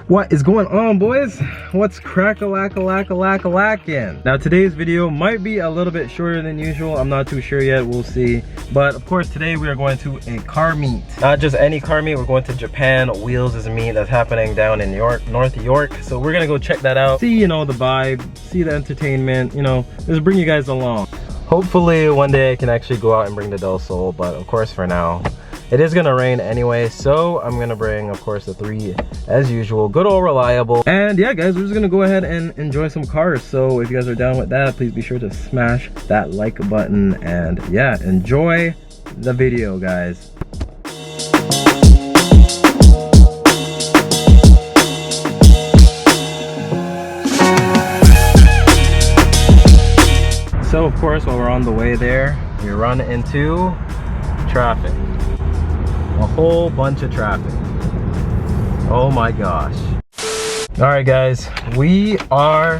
What is going on, boys? What's crack-a-lack-a-lack-a-lack-a-lackin'? Now today's video might be a little bit shorter than usual. I'm not too sure yet, we'll see. But of course today we are going to a car meet. Not just any car meet, we're going to Japan Wheels is a meet that's happening down in North York. So we're gonna go check that out. See, you know, the vibe, see the entertainment, you know, just bring you guys along. Hopefully one day I can actually go out and bring the Del Sol, but of course for now, it is gonna rain anyway, so I'm gonna bring, of course, the 3 as usual, good old reliable. And yeah, guys, we're just gonna go ahead and enjoy some cars. So if you guys are down with that, please be sure to smash that like button and yeah, enjoy the video, guys. So of course, while we're on the way there, we run into traffic. A whole bunch of traffic. Oh my gosh. All right, guys, we are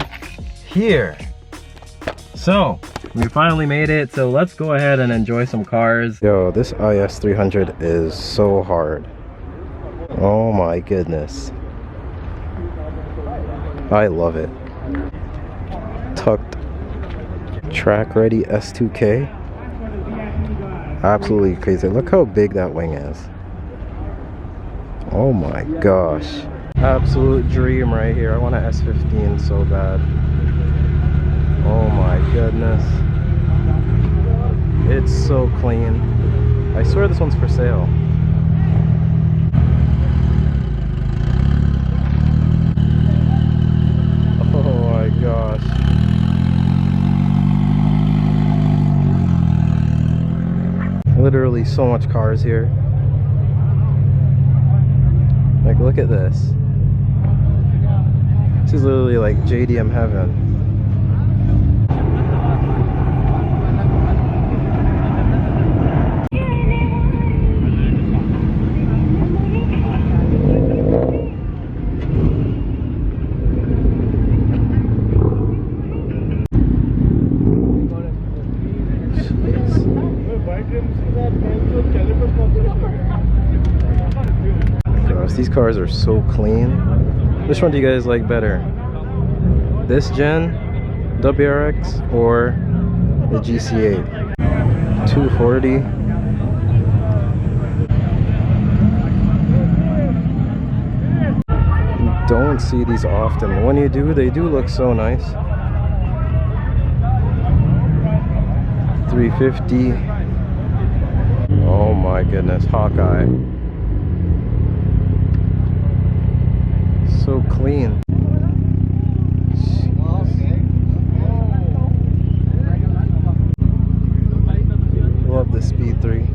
here. So we finally made it. So let's go ahead and enjoy some cars. Yo, this IS300 is so hard. Oh my goodness. I love it. Tucked track ready S2K. Absolutely crazy. Look how big that wing is. Oh my gosh. Absolute dream right here. I want an S15 so bad. Oh my goodness. It's so clean. I swear this one's for sale. Oh my gosh. Literally so much cars here. Like, look at this. This is literally like JDM heaven. Gosh, these cars are so clean. Which one do you guys like better? This gen, WRX, or the GC8? 240. You don't see these often, but when you do, they do look so nice. 350. Oh my goodness, Hawkeye. So clean. Love the Speed 3.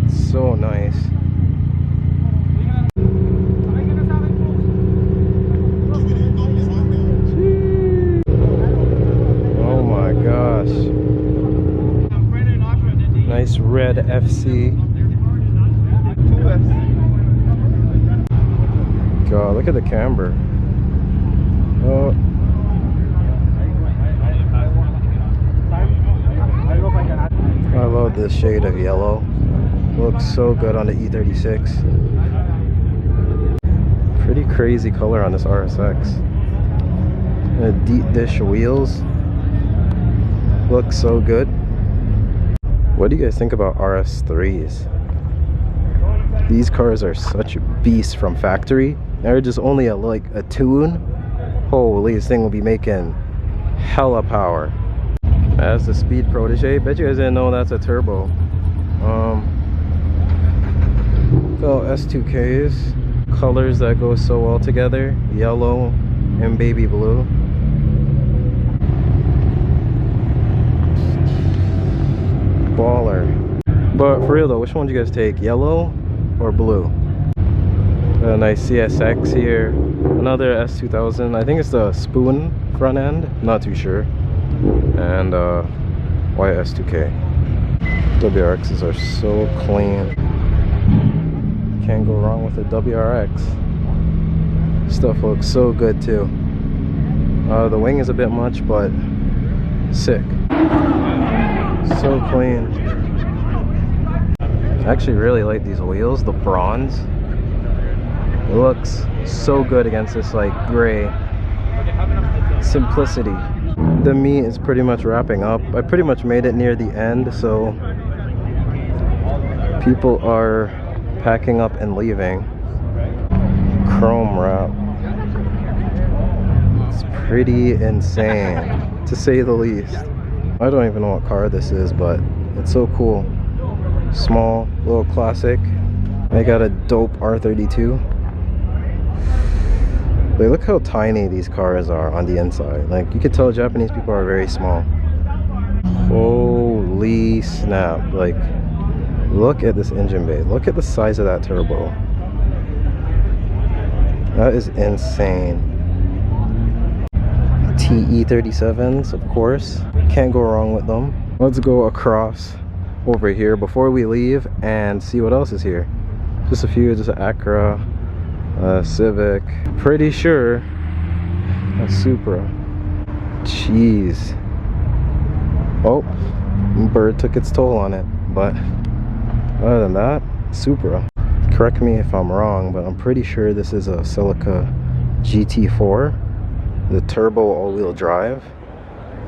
So nice. Oh my gosh. Nice red FC. God, look at the camber. Oh. I love this shade of yellow. Looks so good on the E36. Pretty crazy color on this RSX. And deep dish wheels. Looks so good. What do you guys think about RS3s? These cars are such beasts from factory. They're just only like a tune. Holy, this thing will be making hella power. That's the Speed Protege. Bet you guys didn't know that's a turbo. So S2Ks, colors that go so well together, yellow and baby blue. Baller. But for real though, which one do you guys take? Yellow or blue? A nice CSX here. Another S2000. I think it's the Spoon front end. Not too sure. And white S2K. WRXs are so clean. Can't go wrong with a WRX. Stuff looks so good too. The wing is a bit much, but sick. So clean. I actually really like these wheels, the bronze. It looks so good against this like gray simplicity. The meet is pretty much wrapping up. I pretty much made it near the end, so people are packing up and leaving. Chrome wrap. It's pretty insane, to say the least. I don't even know what car this is, but it's so cool. Small, little classic. I got a dope R32. Like, look how tiny these cars are on the inside. Like, you could tell Japanese people are very small. Holy snap. Like, look at this engine bay. Look at the size of that turbo. That is insane. TE37s, of course. Can't go wrong with them. Let's go across over here before we leave and see what else is here. Just a few, just an Acura, Civic, pretty sure a Supra. Jeez. Oh, bird took its toll on it, but other than that, Supra. Correct me if I'm wrong, but I'm pretty sure this is a Celica GT4, the turbo all-wheel drive,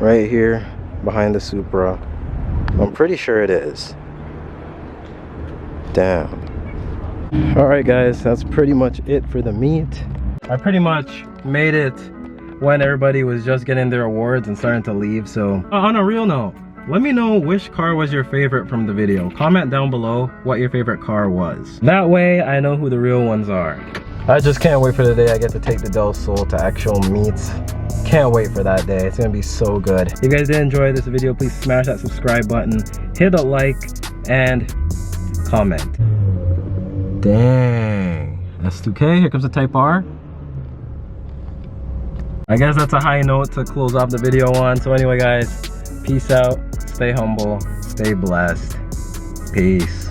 right here behind the Supra. I'm pretty sure it is. Damn. Alright guys, that's pretty much it for the meet. I pretty much made it when everybody was just getting their awards and starting to leave. So on a real note, let me know which car was your favorite from the video. Comment down below what your favorite car was. That way I know who the real ones are. I just can't wait for the day I get to take the Del Sol to actual meets. Can't wait for that day. It's gonna be so good. If you guys did enjoy this video, please smash that subscribe button, hit a like, and comment. Dang. S2K, here comes the Type R. I guess that's a high note to close off the video on. So anyway guys, peace out, stay humble, stay blessed, peace.